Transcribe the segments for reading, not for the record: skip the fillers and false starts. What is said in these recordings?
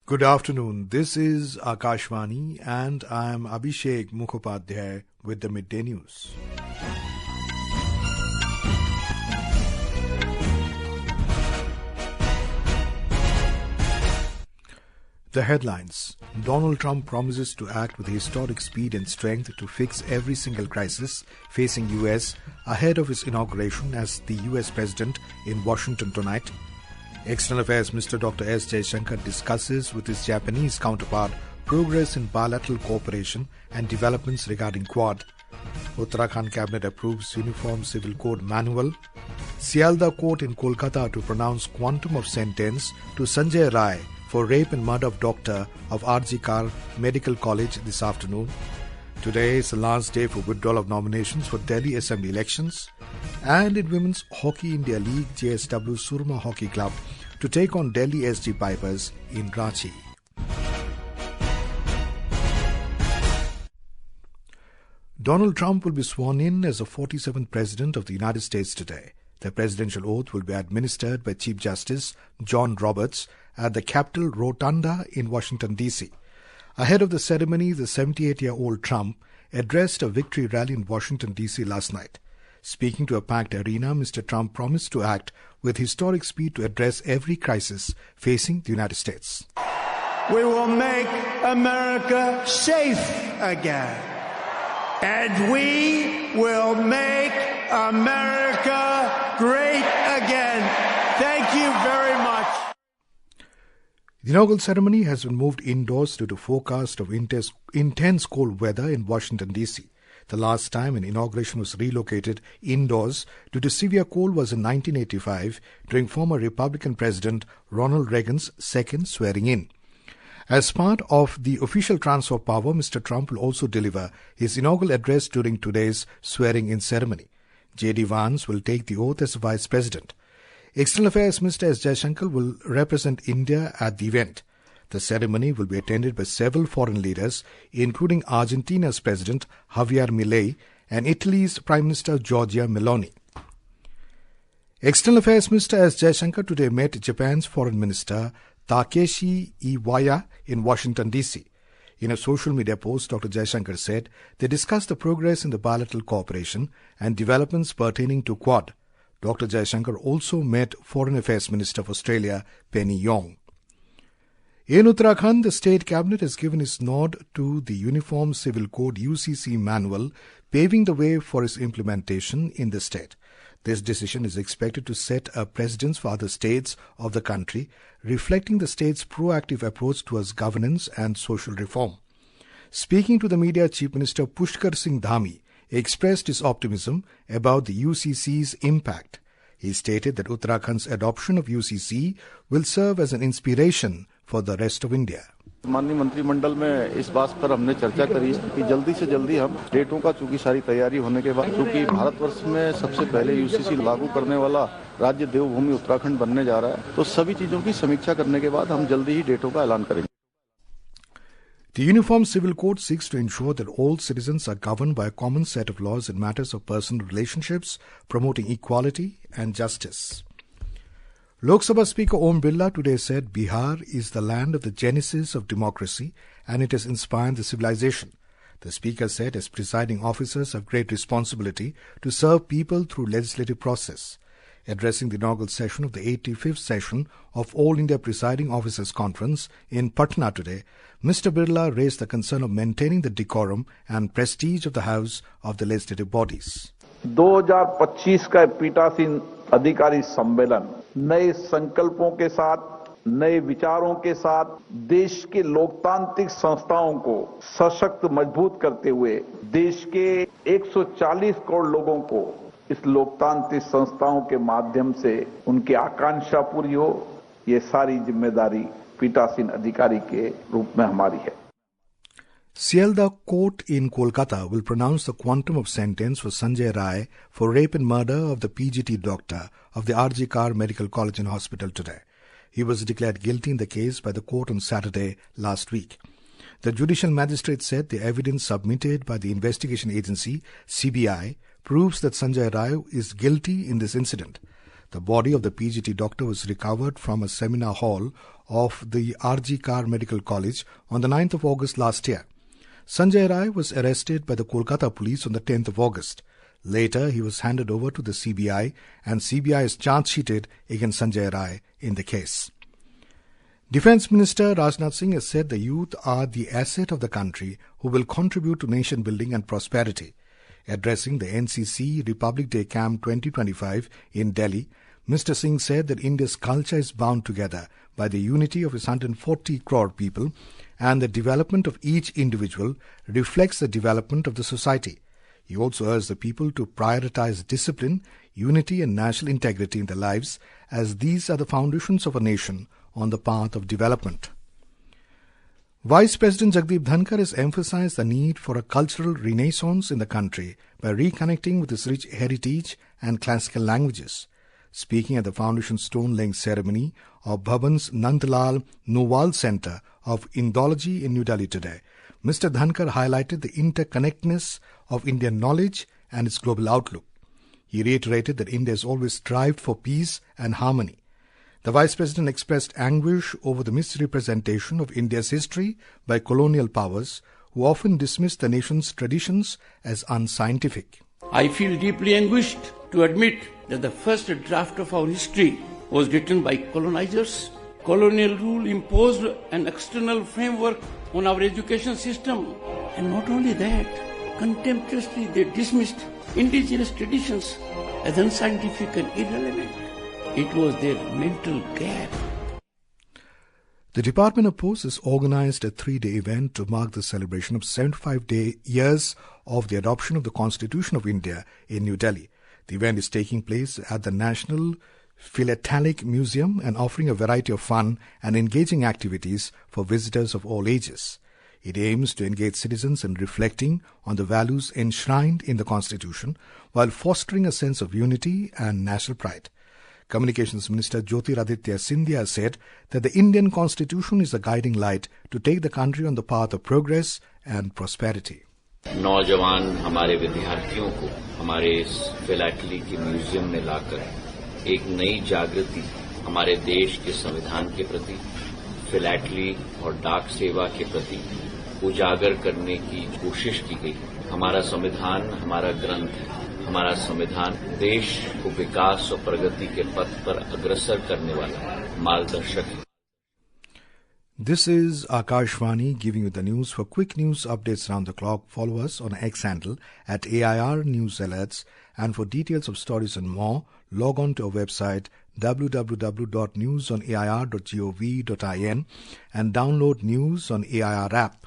Good afternoon. This is Akashvani and I am Abhishek Mukhopadhyay with the Midday News. The headlines. Donald Trump promises to act with historic speed and strength to fix every single crisis facing US ahead of his inauguration as the US President in Washington tonight. External Affairs Minister Dr. S. Jaishankar discusses with his Japanese counterpart progress in bilateral cooperation and developments regarding Quad. Uttarakhand Cabinet approves Uniform Civil Code Manual. Sealdah Court in Kolkata to pronounce quantum of sentence to Sanjay Rai for rape and murder of doctor of Jaishankar Medical College this afternoon. Today is the last day for withdrawal of nominations for Delhi Assembly elections. And in Women's Hockey India League, JSW Soorma Hockey Club to take on Delhi SG Pipers in Ranchi. Donald Trump will be sworn in as the 47th President of the United States today. The presidential oath will be administered by Chief Justice John Roberts at the Capitol Rotunda in Washington, D.C. Ahead of the ceremony, the 78-year-old Trump addressed a victory rally in Washington, D.C. last night. Speaking to a packed arena, Mr. Trump promised to act with historic speed to address every crisis facing the United States. We will make America safe again. And we will make America great again. Thank you very much. The inaugural ceremony has been moved indoors due to forecast of intense cold weather in Washington, D.C. The last time an inauguration was relocated indoors due to severe cold was in 1985 during former Republican President Ronald Reagan's second swearing-in. As part of the official transfer of power, Mr. Trump will also deliver his inaugural address during today's swearing-in ceremony. J.D. Vance will take the oath as Vice President. External Affairs Minister S. Jaishankar will represent India at the event. The ceremony will be attended by several foreign leaders, including Argentina's President Javier Milei and Italy's Prime Minister Giorgia Meloni. External Affairs Minister S. Jaishankar today met Japan's Foreign Minister Takeshi Iwaya in Washington, D.C. In a social media post, Dr. Jaishankar said they discussed the progress in the bilateral cooperation and developments pertaining to Quad. Dr. Jaishankar also met Foreign Affairs Minister of Australia, Penny Yong. In Uttarakhand, the State Cabinet has given its nod to the Uniform Civil Code UCC manual, paving the way for its implementation in the state. This decision is expected to set a precedent for other states of the country, reflecting the state's proactive approach towards governance and social reform. Speaking to the media, Chief Minister Pushkar Singh Dhami expressed his optimism about the UCC's impact. He stated that Uttarakhand's adoption of UCC will serve as an inspiration for the rest of India. माननीय मंत्रिमंडल में इस बात पर हमने चर्चा करी है कि जल्दी से जल्दी हम डेटों का चूंकि सारी तैयारी होने के बाद चूंकि भारतवर्ष में सबसे पहले यूसीसी लागू करने वाला राज्य देवभूमि उत्तराखंड बनने जा रहा है तो सभी चीजों की समीक्षा करने के बाद हम जल्दी ही डेटों का ऐलान करेंगे. The Uniform Civil Code seeks to ensure that all citizens are governed by a common set of laws in matters of personal relationships, promoting equality and justice. Lok Sabha Speaker Om Birla today said Bihar is the land of the genesis of democracy and it has inspired the civilization. The Speaker said as presiding officers have great responsibility to serve people through legislative process. Addressing the inaugural session of the 85th session of All India Presiding Officers Conference in Patna today, Mr. Birla raised the concern of maintaining the decorum and prestige of the House of the legislative bodies. 2025 का पीठासीन अधिकारी सम्मेलन नए संकल्पों के साथ नए विचारों के साथ देश के लोकतांत्रिक संस्थाओं को सशक्त मजबूत करते हुए देश के 140 करोड़ लोगों को इस लोकतांत्रिक संस्थाओं के माध्यम से उनकी आकांक्षा पूरी हो, ये सारी जिम्मेदारी पीठासीन अधिकारी के रूप में हमारी है. Sealdah Court in Kolkata will pronounce the quantum of sentence for Sanjay Rai for rape and murder of the PGT doctor of the Jaishankar Medical College and Hospital today. He was declared guilty in the case by the court on Saturday last week. The judicial magistrate said the evidence submitted by the investigation agency, CBI, proves that Sanjay Rai is guilty in this incident. The body of the PGT doctor was recovered from a seminar hall of the RG Kar Medical College on the 9th of August last year. Sanjay Rai was arrested by the Kolkata police on the 10th of August. Later, he was handed over to the CBI, and CBI has charge-sheeted against Sanjay Rai in the case. Defence Minister Rajnath Singh has said the youth are the asset of the country who will contribute to nation building and prosperity. Addressing the NCC Republic Day Camp 2025 in Delhi, Mr. Singh said that India's culture is bound together by the unity of its 140 crore people, and the development of each individual reflects the development of the society. He also urged the people to prioritize discipline, unity and national integrity in their lives, as these are the foundations of a nation on the path of development. Vice President Jagdeep Dhankar has emphasized the need for a cultural renaissance in the country by reconnecting with its rich heritage and classical languages. Speaking at the foundation stone-laying ceremony of Bhavan's Nandlal Nowal Centre of Indology in New Delhi today, Mr. Dhankar highlighted the interconnectedness of Indian knowledge and its global outlook. He reiterated that India has always strived for peace and harmony. The Vice President expressed anguish over the misrepresentation of India's history by colonial powers, who often dismissed the nation's traditions as unscientific. I feel deeply anguished to admit that the first draft of our history was written by colonizers. Colonial rule imposed an external framework on our education system. And not only that, contemptuously they dismissed indigenous traditions as unscientific and irrelevant. It was their mental gap. The Department of Posts has organized a 3-day event to mark the celebration of 75 years of the adoption of the Constitution of India in New Delhi. The event is taking place at the National Philatelic Museum and offering a variety of fun and engaging activities for visitors of all ages. It aims to engage citizens in reflecting on the values enshrined in the Constitution while fostering a sense of unity and national pride. Communications Minister Jyotiraditya Scindia said that the Indian Constitution is a guiding light to take the country on the path of progress and prosperity. नौजवान हमारे विद्यार्थियों को हमारे इस philately के museum में लाकर एक नई जागृति हमारे देश के संविधान के प्रति, फिलैटली और डाक सेवा के प्रति उजागर करने की कोशिश की गई। हमारा संविधान हमारा ग्रंथ है। हमारा संविधान देश को विकास और प्रगति के पथ पर अग्रसर करने वाला मार्गदर्शक है। This is Akashvani giving you the news. For quick news updates around the clock, follow us on X handle at AIR News Alerts, and for details of stories and more, log on to our website www.newsonair.gov.in and download News on AIR app.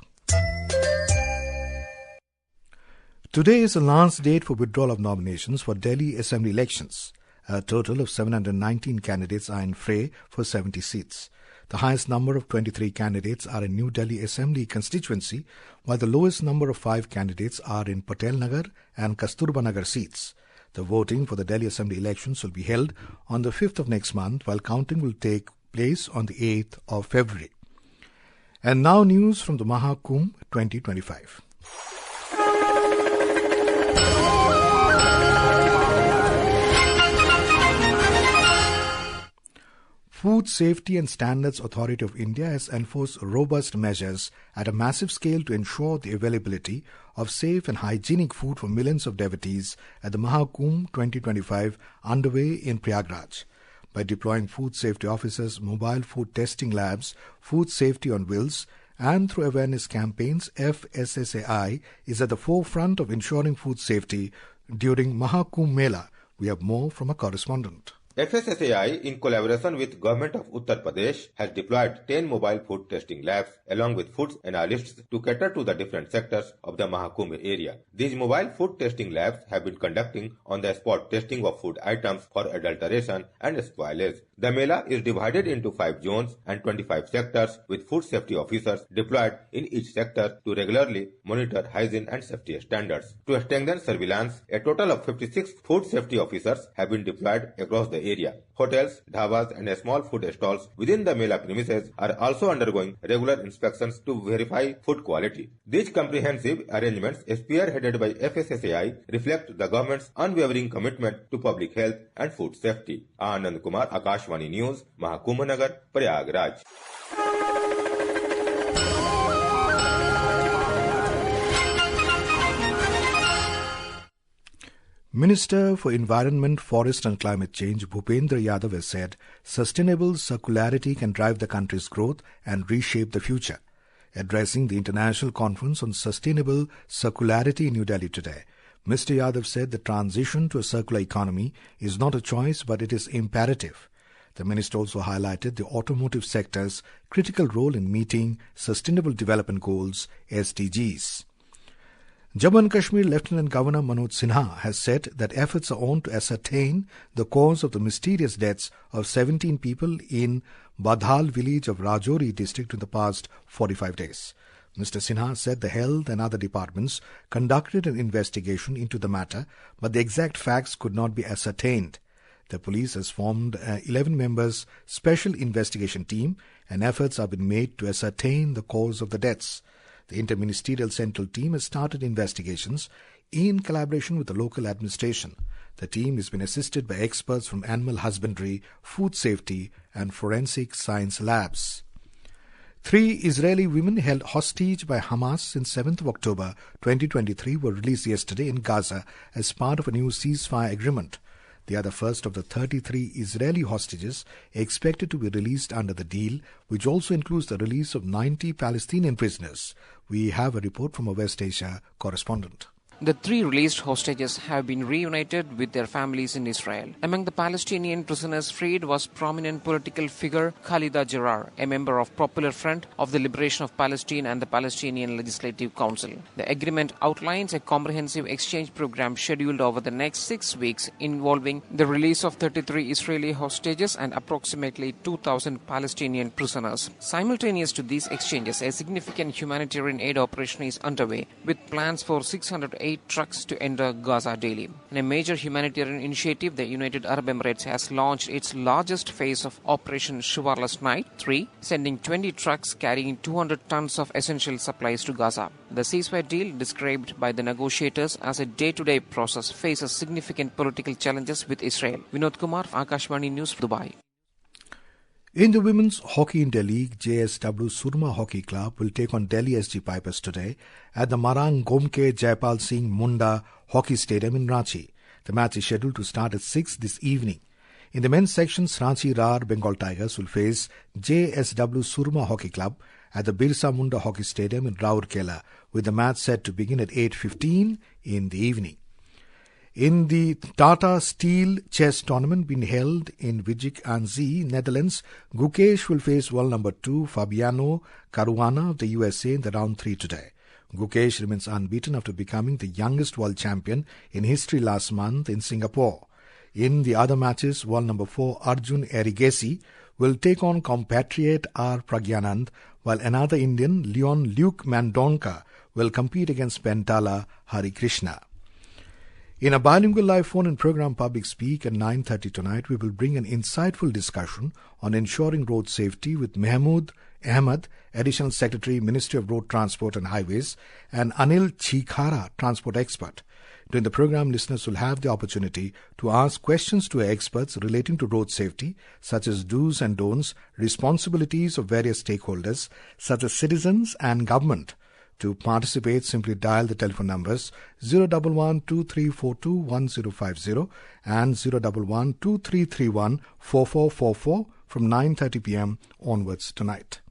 Today is the last date for withdrawal of nominations for Delhi Assembly elections. A total of 719 candidates are in fray for 70 seats. The highest number of 23 candidates are in New Delhi Assembly constituency, while the lowest number of 5 candidates are in Patel Nagar and Kasturba Nagar seats. The voting for the Delhi Assembly elections will be held on the 5th of next month, while counting will take place on the 8th of February. And now news from the Mahakumbh 2025. Food Safety and Standards Authority of India has enforced robust measures at a massive scale to ensure the availability of safe and hygienic food for millions of devotees at the Mahakumbh 2025 underway in Prayagraj. By deploying food safety officers, mobile food testing labs, food safety on wheels, and through awareness campaigns, FSSAI is at the forefront of ensuring food safety during Mahakumbh Mela. We have more from a correspondent. FSSAI, in collaboration with Government of Uttar Pradesh, has deployed 10 mobile food testing labs along with food analysts to cater to the different sectors of the Mahakumbh area. These mobile food testing labs have been conducting on-the-spot testing of food items for adulteration and spoilage. The Mela is divided into 5 zones and 25 sectors with food safety officers deployed in each sector to regularly monitor hygiene and safety standards. To strengthen surveillance, a total of 56 food safety officers have been deployed across the area. Hotels, dhabas and small food stalls within the Mela premises are also undergoing regular inspections to verify food quality. These comprehensive arrangements, spearheaded by FSSAI, reflect the government's unwavering commitment to public health and food safety. Anand Kumar, Akashvani News, Mahakumbh, Prayagraj. Minister for Environment, Forest and Climate Change Bhupendra Yadav has said sustainable circularity can drive the country's growth and reshape the future. Addressing the International Conference on Sustainable Circularity in New Delhi today, Mr. Yadav said the transition to a circular economy is not a choice but it is imperative. The minister also highlighted the automotive sector's critical role in meeting Sustainable Development Goals (SDGs). Jammu and Kashmir Lieutenant Governor Manoj Sinha has said that efforts are on to ascertain the cause of the mysterious deaths of 17 people in Badhal village of Rajouri district in the past 45 days. Mr. Sinha said the health and other departments conducted an investigation into the matter, but the exact facts could not be ascertained. The police has formed an 11-member special investigation team and efforts have been made to ascertain the cause of the deaths. The Interministerial Central Team has started investigations in collaboration with the local administration. The team has been assisted by experts from animal husbandry, food safety and forensic science labs. 3 Israeli women held hostage by Hamas since 7th of October 2023 were released yesterday in Gaza as part of a new ceasefire agreement. The other first of the 33 Israeli hostages expected to be released under the deal, which also includes the release of 90 Palestinian prisoners. We have a report from a West Asia correspondent. The 3 released hostages have been reunited with their families in Israel. Among the Palestinian prisoners freed was prominent political figure Khalida Jarrar, a member of Popular Front of the Liberation of Palestine and the Palestinian Legislative Council. The agreement outlines a comprehensive exchange program scheduled over the next 6 weeks involving the release of 33 Israeli hostages and approximately 2,000 Palestinian prisoners. Simultaneous to these exchanges, a significant humanitarian aid operation is underway with plans for 608 trucks to enter Gaza daily. In a major humanitarian initiative, the United Arab Emirates has launched its largest phase of Operation Shoeless Night 3, sending 20 trucks carrying 200 tons of essential supplies to Gaza. The ceasefire deal, described by the negotiators as a day-to-day process, faces significant political challenges with Israel. Vinod Kumar, Akashvani News, Dubai. In the Women's Hockey India League, JSW Soorma Hockey Club will take on Delhi SG Pipers today at the Marang Gomke Jaipal Singh Munda Hockey Stadium in Ranchi. The match is scheduled to start at 6 this evening. In the men's sections, Ranchi Rar Bengal Tigers will face JSW Soorma Hockey Club at the Birsa Munda Hockey Stadium in Rourkela, with the match set to begin at 8:15 in the evening. In the Tata Steel Chess Tournament being held in Wijk aan Zee, Netherlands, Gukesh will face world number 2 Fabiano Caruana of the USA in the round 3 today. Gukesh remains unbeaten after becoming the youngest world champion in history last month in Singapore. In the other matches, world number 4 Arjun Erigesi will take on compatriot R. Pragyanand, while another Indian, Leon Luke Mandonka, will compete against Pentala Hari Krishna. In a bilingual live phone-in program Public Speak at 9:30 tonight, we will bring an insightful discussion on ensuring road safety with Mahmood Ahmed, Additional Secretary, Ministry of Road Transport and Highways, and Anil Chikhara, Transport Expert. During the program, listeners will have the opportunity to ask questions to our experts relating to road safety, such as do's and don'ts, responsibilities of various stakeholders, such as citizens and government. To participate, simply dial the telephone numbers 011-2342-1050 and 011-2331-4444 from 9:30 p.m. onwards tonight.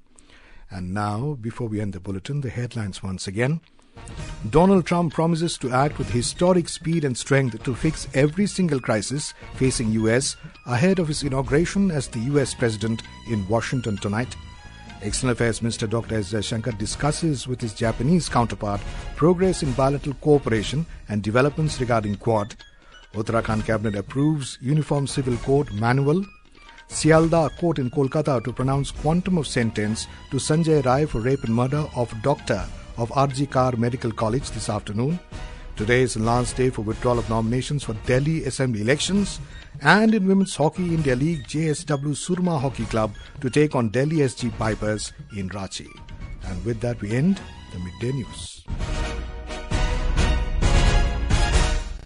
And now, before we end the bulletin, the headlines once again. Donald Trump promises to act with historic speed and strength to fix every single crisis facing U.S. ahead of his inauguration as the U.S. President in Washington tonight. External Affairs Minister Dr. S. Jaishankar discusses with his Japanese counterpart progress in bilateral cooperation and developments regarding Quad. Uttarakhand Cabinet approves Uniform Civil Code Manual. Sealdah Court in Kolkata to pronounce quantum of sentence to Sanjay Rai for rape and murder of doctor of RG Kar Medical College this afternoon. Today is the last day for withdrawal of nominations for Delhi Assembly elections. And in women's hockey, India League, JSW Soorma Hockey Club to take on Delhi SG Pipers in Ranchi. And with that, we end the midday news.